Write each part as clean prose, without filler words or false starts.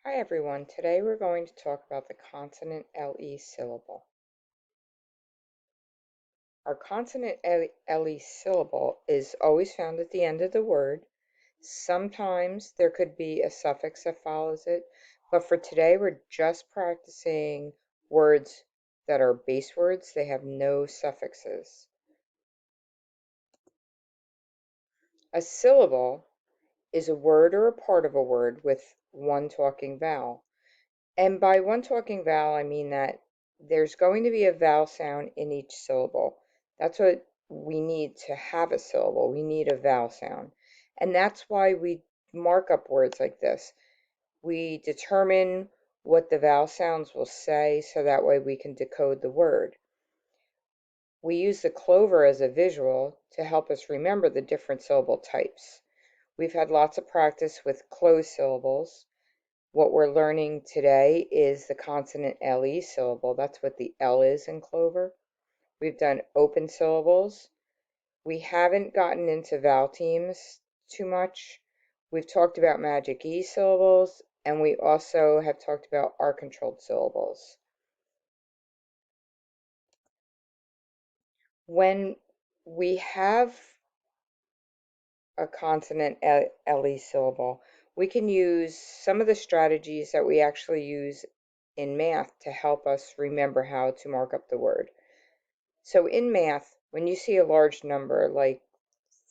Hi everyone, today we're going to talk about the consonant LE syllable. Our consonant LE syllable is always found at the end of the word. Sometimes there could be a suffix that follows it, but for today we're just practicing words that are base words. They have no suffixes. A syllable is a word or a part of a word with one talking vowel. And by one talking vowel, I mean that there's going to be a vowel sound in each syllable. That's what we need to have a syllable. We need a vowel sound. And that's why we mark up words like this. We determine what the vowel sounds will say so that way we can decode the word. We use the clover as a visual to help us remember the different syllable types. We've had lots of practice with closed syllables. What we're learning today is the consonant LE syllable. That's what the L is in clover. We've done open syllables. We haven't gotten into vowel teams too much. We've talked about magic E syllables, and we also have talked about R-controlled syllables. When we have a consonant LE syllable, we can use some of the strategies that we actually use in math to help us remember how to mark up the word. So in math, when you see a large number like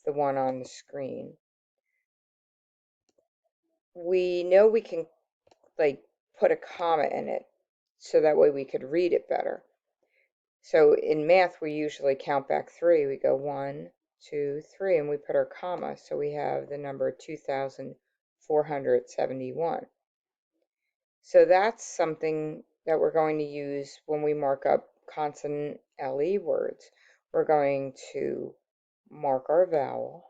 the one on the screen, we know we can put a comma in it so that way we could read it better. So in math, we usually count back three. We go 1, 2, 3, and we put our comma. So we have the number 2,471. So that's something that we're going to use when we mark up consonant LE words. We're going to mark our vowel.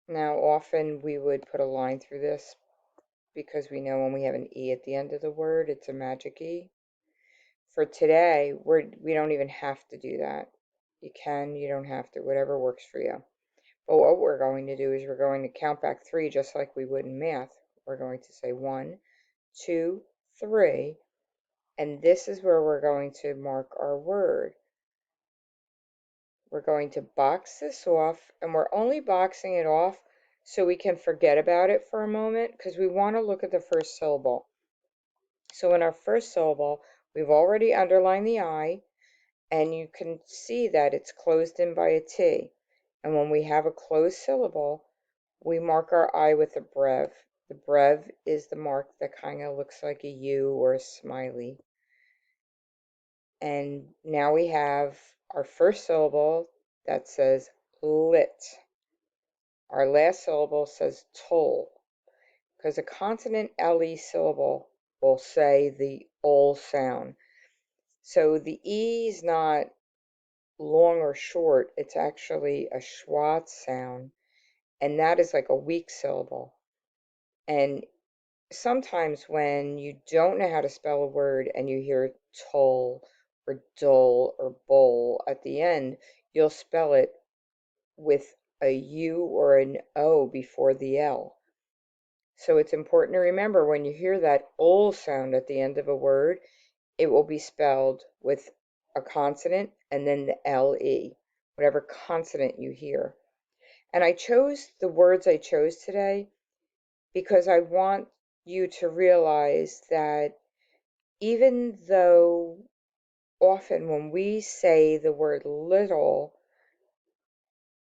Now, often we would put a line through this because we know when we have an E at the end of the word, it's a magic E. For today, we don't even have to do that. You can, you don't have to, whatever works for you. But what we're going to do is we're going to count back three just like we would in math. We're going to say 1, 2, 3, and this is where we're going to mark our word. We're going to box this off, and we're only boxing it off so we can forget about it for a moment because we want to look at the first syllable. So in our first syllable, we've already underlined the I, and you can see that it's closed in by a T. And when we have a closed syllable, we mark our I with a brev. The brev is the mark that kind of looks like a U or a smiley. And now we have our first syllable that says lit. Our last syllable says toll, because a consonant LE syllable will say the ol sound. So the E is not long or short, it's actually a schwa sound, and that is like a weak syllable. And sometimes when you don't know how to spell a word and you hear toll or dull or bowl at the end, you'll spell it with a U or an O before the L. So it's important to remember when you hear that ol sound at the end of a word, it will be spelled with a consonant and then the LE, whatever consonant you hear. And I chose the words I chose today because I want you to realize that even though often when we say the word little,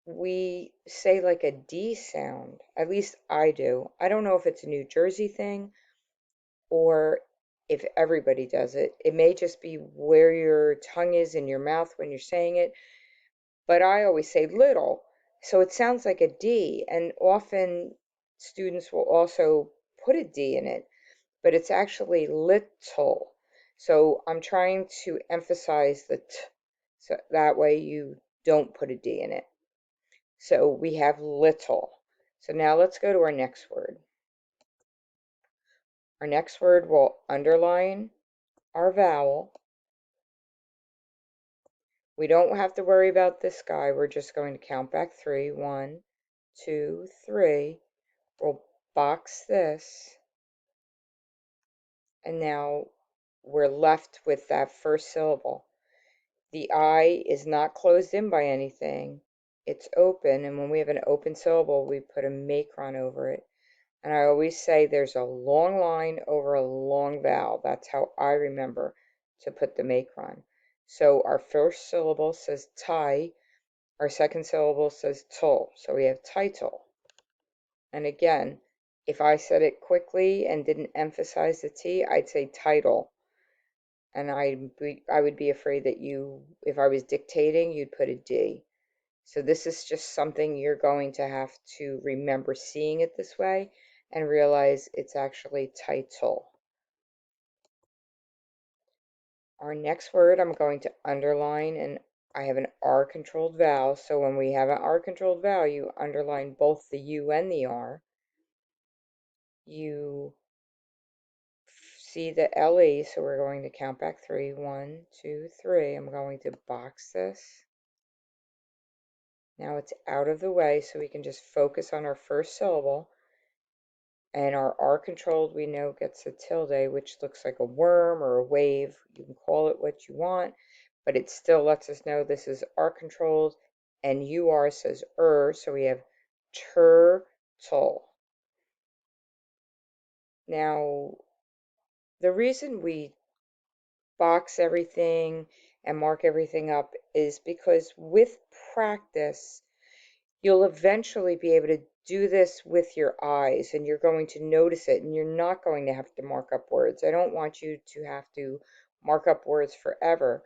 we say like a D sound. At least I do. I don't know if it's a New Jersey thing or if everybody does it. It may just be where your tongue is in your mouth when you're saying it, but I always say little. So it sounds like a D, and often students will also put a D in it, but it's actually little. So I'm trying to emphasize the T, so that way you don't put a D in it. So we have little. So now let's go to our next word. Our next word will underline our vowel. We don't have to worry about this guy. We're just going to count back three. 1, 2, 3. We'll box this, and now we're left with that first syllable. The I is not closed in by anything. It's open, and when we have an open syllable, we put a macron over it. And I always say there's a long line over a long vowel. That's how I remember to put the macron. So our first syllable says tie, our second syllable says tull. So we have title. And again, if I said it quickly and didn't emphasize the T, I'd say title. And I would be afraid that if I was dictating, you'd put a D. So this is just something you're going to have to remember seeing it this way and realize it's actually title. Our next word I'm going to underline, and I have an R-controlled vowel, so when we have an R-controlled vowel, you underline both the U and the R. You see the LE, so we're going to count back 3. 1, 2, 3. I'm going to box this. Now it's out of the way, so we can just focus on our first syllable. And our R controlled, we know, gets a tilde, which looks like a worm or a wave. You can call it what you want, but it still lets us know this is R controlled, and UR says so we have turtle. Now, the reason we box everything and mark everything up is because with practice, you'll eventually be able to do this with your eyes, and you're going to notice it, and you're not going to have to mark up words. I don't want you to have to mark up words forever,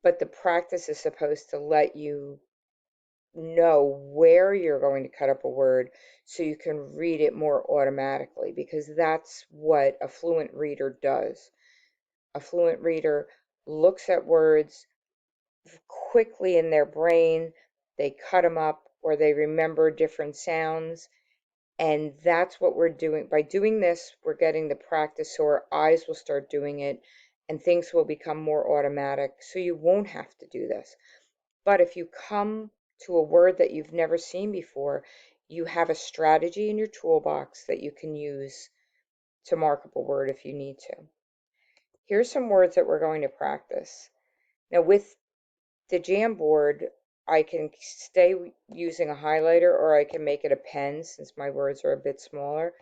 but the practice is supposed to let you know where you're going to cut up a word so you can read it more automatically, because that's what a fluent reader does. A fluent reader looks at words quickly in their brain, they cut them up, or they remember different sounds. And that's what we're doing. By doing this, we're getting the practice so our eyes will start doing it and things will become more automatic. So you won't have to do this. But if you come to a word that you've never seen before, you have a strategy in your toolbox that you can use to mark up a word if you need to. Here's some words that we're going to practice. Now, with the Jamboard, I can stay using a highlighter, or I can make it a pen since my words are a bit smaller.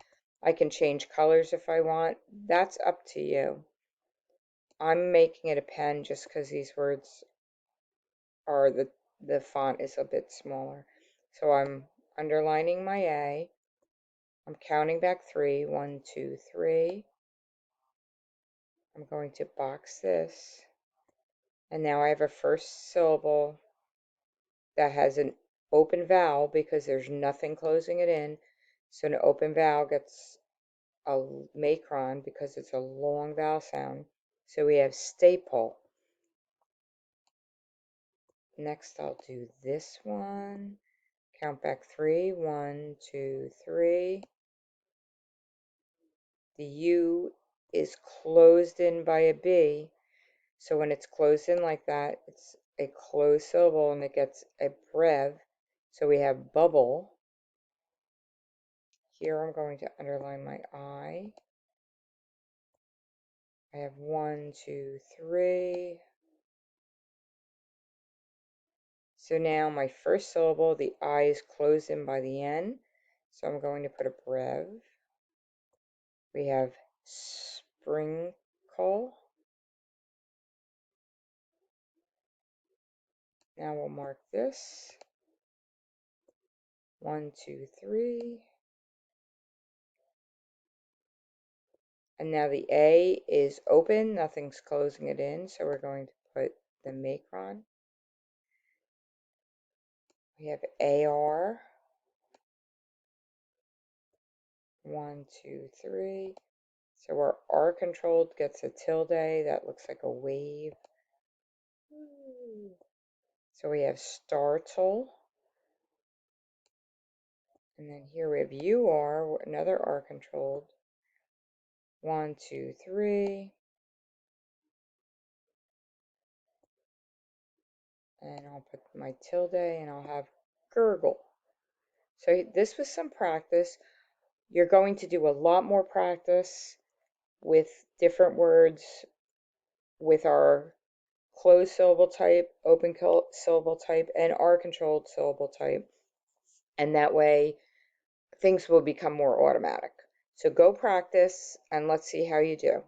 I can change colors if I want. That's up to you. I'm making it a pen just because these words are the font is a bit smaller. So I'm underlining my A. I'm counting back 3. 1, 2, 3. I'm going to box this. And now I have a first syllable that has an open vowel because there's nothing closing it in. So an open vowel gets a macron because it's a long vowel sound. So we have staple. Next I'll do this one. Count back 3. 1, 2, 3. The U is closed in by a B. So when it's closed in like that, it's a closed syllable and it gets a brev. So we have bubble. Here I'm going to underline my I. I have 1, 2, 3. So now my first syllable, the I is closed in by the N. So I'm going to put a brev. We have sprinkle. Now we'll mark this. 1, 2, 3. And now the A is open, nothing's closing it in, so we're going to put the macron. We have AR. 1, 2, 3. So our R controlled gets a tilde, that looks like a wave. So we have startle. And then here we have UR, another R controlled. 1, 2, 3. And I'll put my tilde and I'll have gurgle. So this was some practice. You're going to do a lot more practice with different words with our closed syllable type, open syllable type, and our controlled syllable type. And that way things will become more automatic. So go practice and let's see how you do.